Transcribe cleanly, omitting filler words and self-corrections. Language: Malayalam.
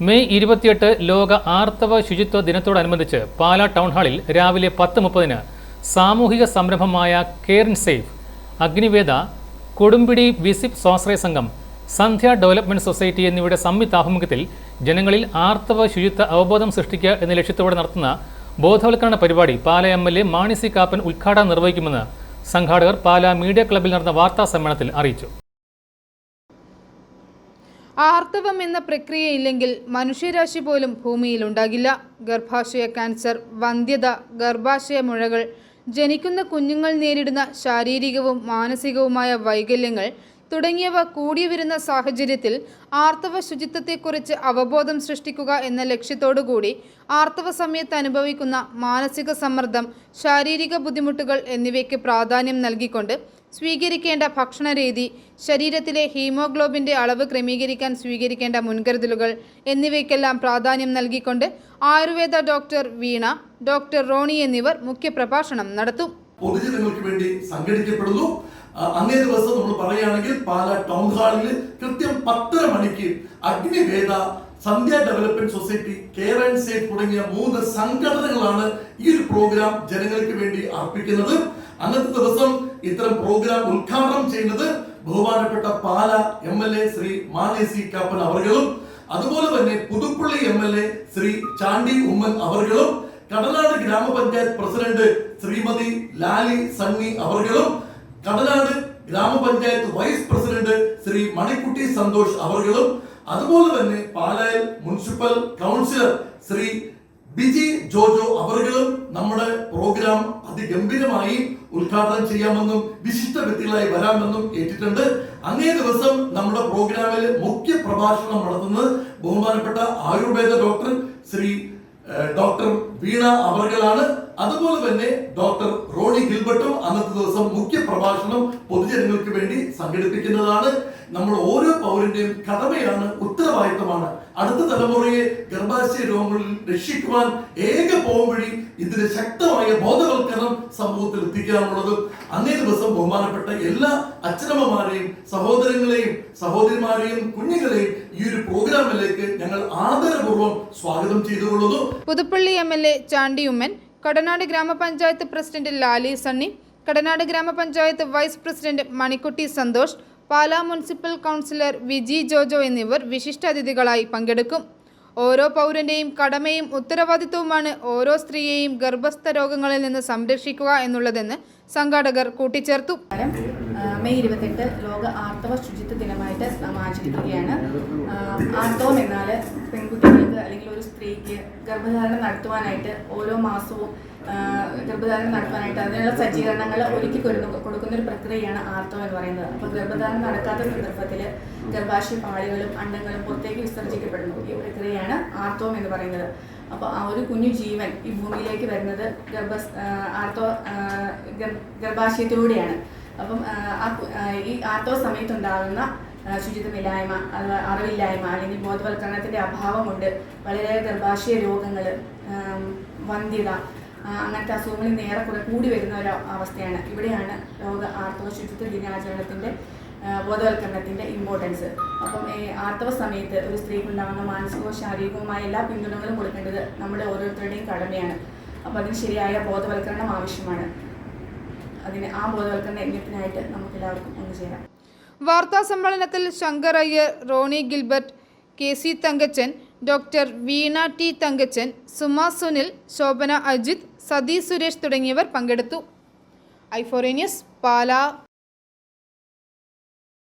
മെയ് 28 ലോക ആർത്തവ ശുചിത്വ ദിനത്തോടനുബന്ധിച്ച് പാലാ ടൗൺ ഹാളിൽ രാവിലെ 10:30 സാമൂഹിക സംരംഭമായ കെയർ ആൻഡ് സേഫ്, അഗ്നിവേദ, കൊടുമ്പിടി വിസിപ് സ്വാശ്രയ സംഘം, സന്ധ്യ ഡെവലപ്മെന്റ് സൊസൈറ്റി എന്നിവയുടെ സംയുക്താഭിമുഖ്യത്തിൽ ജനങ്ങളിൽ ആർത്തവ ശുചിത്വ അവബോധം സൃഷ്ടിക്കുക എന്ന ലക്ഷ്യത്തോടെ നടത്തുന്ന ബോധവൽക്കരണ പരിപാടി പാലാ MLA മാണി സി കാപ്പൻ ഉദ്ഘാടനം നിർവഹിക്കുമെന്ന് സംഘാടകർ പാലാ മീഡിയ ക്ലബ്ബിൽ നടന്ന വാർത്താ സമ്മേളനത്തിൽ അറിയിച്ചു. ആർത്തവം എന്ന പ്രക്രിയയില്ലെങ്കിൽ മനുഷ്യരാശി പോലും ഭൂമിയിലുണ്ടാകില്ല. ഗർഭാശയ ക്യാൻസർ, വന്ധ്യത, ഗർഭാശയ മുഴകൾ, ജനിക്കുന്ന കുഞ്ഞുങ്ങൾ നേരിടുന്ന ശാരീരികവും മാനസികവുമായ വൈകല്യങ്ങൾ തുടങ്ങിയവ കൂടി വരുന്ന സാഹചര്യത്തിൽ ആർത്തവ ശുചിത്വത്തെക്കുറിച്ച് അവബോധം സൃഷ്ടിക്കുക എന്ന ലക്ഷ്യത്തോടുകൂടി ആർത്തവ സമയത്ത് അനുഭവിക്കുന്ന മാനസിക സമ്മർദ്ദം, ശാരീരിക ബുദ്ധിമുട്ടുകൾ എന്നിവയ്ക്ക് പ്രാധാന്യം നൽകിക്കൊണ്ട് സ്വീകരിക്കേണ്ട ഭക്ഷണരീതി, ശരീരത്തിലെ ഹീമോഗ്ലോബിൻ്റെ അളവ് ക്രമീകരിക്കാൻ സ്വീകരിക്കേണ്ട മുൻകരുതലുകൾ എന്നിവയ്ക്കെല്ലാം പ്രാധാന്യം നൽകിക്കൊണ്ട് ആയുർവേദ ഡോക്ടർ വീണ, ഡോക്ടർ റോണി എന്നിവർ മുഖ്യപ്രഭാഷണം നടത്തും. പൊതുജനങ്ങൾക്ക് വേണ്ടി സംഘടിക്കപ്പെടുന്നു. അന്നേ ദിവസം നമ്മൾ പറയുകയാണെങ്കിൽ പാലാ ടൗൺ ഹാളിൽ കൃത്യം 10:30 മണിക്ക് Agniveda, Sandhya development society, care and safe തുടങ്ങിയ 3 സംഘടനകളാണ് ഈ ഒരു പ്രോഗ്രാം ജനങ്ങൾക്ക് വേണ്ടി അർപ്പിക്കുന്നത്. അന്നത്തെ ദിവസം ഇത്തരം പ്രോഗ്രാം ഉദ്ഘാടനം ചെയ്യുന്നത് ബഹുമാനപ്പെട്ട പാലാ MLA ശ്രീ മാണി സി കാപ്പൻ അവർകളും, അതുപോലെ തന്നെ പുതുപ്പള്ളി MLA ശ്രീ ചാണ്ടി ഉമ്മൻ അവർകളും, കടനാട് ഗ്രാമപഞ്ചായത്ത് പ്രസിഡന്റ് ശ്രീമതി ലാലി സണ്ണി അവർകളും, കടനാട് ഗ്രാമപഞ്ചായത്ത് വൈസ് പ്രസിഡന്റ് ശ്രീ മണിക്കുട്ടി സന്തോഷ് അവർകളും, അതുപോലെ തന്നെ പാലായിൽ മുനിസിപ്പൽ കൗൺസിലർ ശ്രീ ബിജി ജോജോ അവർകളും നമ്മുടെ പ്രോഗ്രാം അതിഗംഭീരമായി ഉദ്ഘാടനം ചെയ്യാമെന്നും വിശിഷ്ട വ്യക്തികളായി വരാമെന്നും ഏറ്റിട്ടുണ്ട്. അന്നേ ദിവസം നമ്മുടെ പ്രോഗ്രാമിൽ മുഖ്യ പ്രഭാഷണം നടത്തുന്നത് ബഹുമാനപ്പെട്ട ആയുർവേദ ഡോക്ടർ ശ്രീ ഡോക്ടർ വീണ അവർകളാണ്. അതുപോലെ തന്നെ ഡോക്ടർ റോണി ഗിൽബർട്ടും അന്നത്തെ ദിവസം മുഖ്യ പ്രഭാഷണം പൊതുജനങ്ങൾക്ക് വേണ്ടി സംഘടിപ്പിക്കുന്നതാണ്. നമ്മൾ ഓരോ പൗരന്റെയും കടമയാണ്, ഉത്തരവാദിത്തമാണ്. അടുത്ത തലമുറയെ ഗർഭാശയ രോഗങ്ങളിൽ രക്ഷിക്കുവാൻ ഏക പോംവഴി ഇതിന് ശക്തമായ ബോധവൽക്കരണം സമൂഹത്തിൽ എത്തിക്കാനുള്ളത്. അന്നേ ദിവസം ബഹുമാനപ്പെട്ട എല്ലാ അച്ഛനമ്മമാരെയും സഹോദരങ്ങളെയും സഹോദരിമാരെയും കുഞ്ഞുങ്ങളെയും ഈ ഒരു പ്രോഗ്രാമിലേക്ക് ഞങ്ങൾ ആദരപൂർവ്വം സ്വാഗതം ചെയ്തുകൊള്ളുന്നു. പുതുപ്പള്ളി MLA ചാണ്ടി ഉമ്മൻ, കടനാട് ഗ്രാമപഞ്ചായത്ത് പ്രസിഡന്റ് ലാലി സണ്ണി, കടനാട് ഗ്രാമപഞ്ചായത്ത് vice president Manikutty Santhosh, Pala municipal councillor Viji Jojo എന്നിവർ വിശിഷ്ടാതിഥികളായി പങ്കെടുക്കും. ഓരോ പൗരന്റെയും കടമയും ഉത്തരവാദിത്വവുമാണ് ഓരോ സ്ത്രീയെയും ഗർഭസ്ഥ രോഗങ്ങളിൽ നിന്ന് സംരക്ഷിക്കുക എന്നുള്ളതെന്ന് സംഘാടകർ കൂട്ടിച്ചേർത്തു. മെയ് 28 ലോക ആർത്തവ ശുചിത്വ ദിനമായിട്ട് നാം ആചരിക്കുകയാണ്. ആർത്തവം എന്നാൽ പെൺകുട്ടികൾക്ക് അല്ലെങ്കിൽ ഒരു സ്ത്രീക്ക് ഗർഭധാരണം നടത്തുവാനായിട്ട് ഓരോ മാസവും ഗർഭധാരണം നടത്തുവാനായിട്ട് അതിനുള്ള സജ്ജീകരണങ്ങൾ ഒരുക്കി കൊടുക്കുന്ന ഒരു പ്രക്രിയയാണ് ആർത്തവം എന്ന് പറയുന്നത്. അപ്പോൾ ഗർഭധാരണം നടക്കാത്ത സന്ദർഭത്തിൽ ഗർഭാശയ പാളികളും അണ്ടങ്ങളും പുറത്തേക്ക് വിസർജിക്കപ്പെടുന്നു. ഈ പ്രക്രിയയാണ് ആർത്തവം എന്ന് പറയുന്നത്. അപ്പോൾ ആ ഒരു കുഞ്ഞു ജീവൻ ഈ ഭൂമിയിലേക്ക് വരുന്നത് ഗർഭാശയത്തിലൂടെയാണ്. അപ്പം ഈ ആർത്തവ സമയത്തുണ്ടാകുന്ന ശുചിത്വമില്ലായ്മ, അറിവില്ലായ്മ അല്ലെങ്കിൽ ബോധവൽക്കരണത്തിൻ്റെ അഭാവം കൊണ്ട് വളരെ ഗർഭാശയ രോഗങ്ങൾ, വന്ധ്യത, അങ്ങനത്തെ അസുഖങ്ങളിൽ നേരെക്കുറെ കൂടി വരുന്ന ഒരു അവസ്ഥയാണ്. ഇവിടെയാണ് ലോക ആർത്തവ ശുചിത്വ ദിനാചരണത്തിൻ്റെ ബോധവൽക്കരണത്തിൻ്റെ ഇമ്പോർട്ടൻസ്. അപ്പം ആർത്തവ സമയത്ത് ഒരു സ്ത്രീക്കുണ്ടാകുന്ന മാനസികവും ശാരീരികവുമായ എല്ലാ പിന്തുണകളും കൊടുക്കേണ്ടത് നമ്മുടെ ഓരോരുത്തരുടെയും കടമയാണ്. അപ്പം അതിന് ശരിയായ ബോധവൽക്കരണം ആവശ്യമാണ്. ആ ബോധവൽക്കരണ യജ്ഞത്തിനായിട്ട് നമുക്ക് എല്ലാവർക്കും ഒന്നുചേരാം. വാർത്താ സമ്മേളനത്തിൽ Shankar Iyer, Ronnie Gilbert, KC Thankachan, doctor Veena T Thankachan, Suma Sunil, Shobhana Ajith, Sathi Suresh തുടങ്ങിയവർ പങ്കെടുത്തു. i4 news Pala.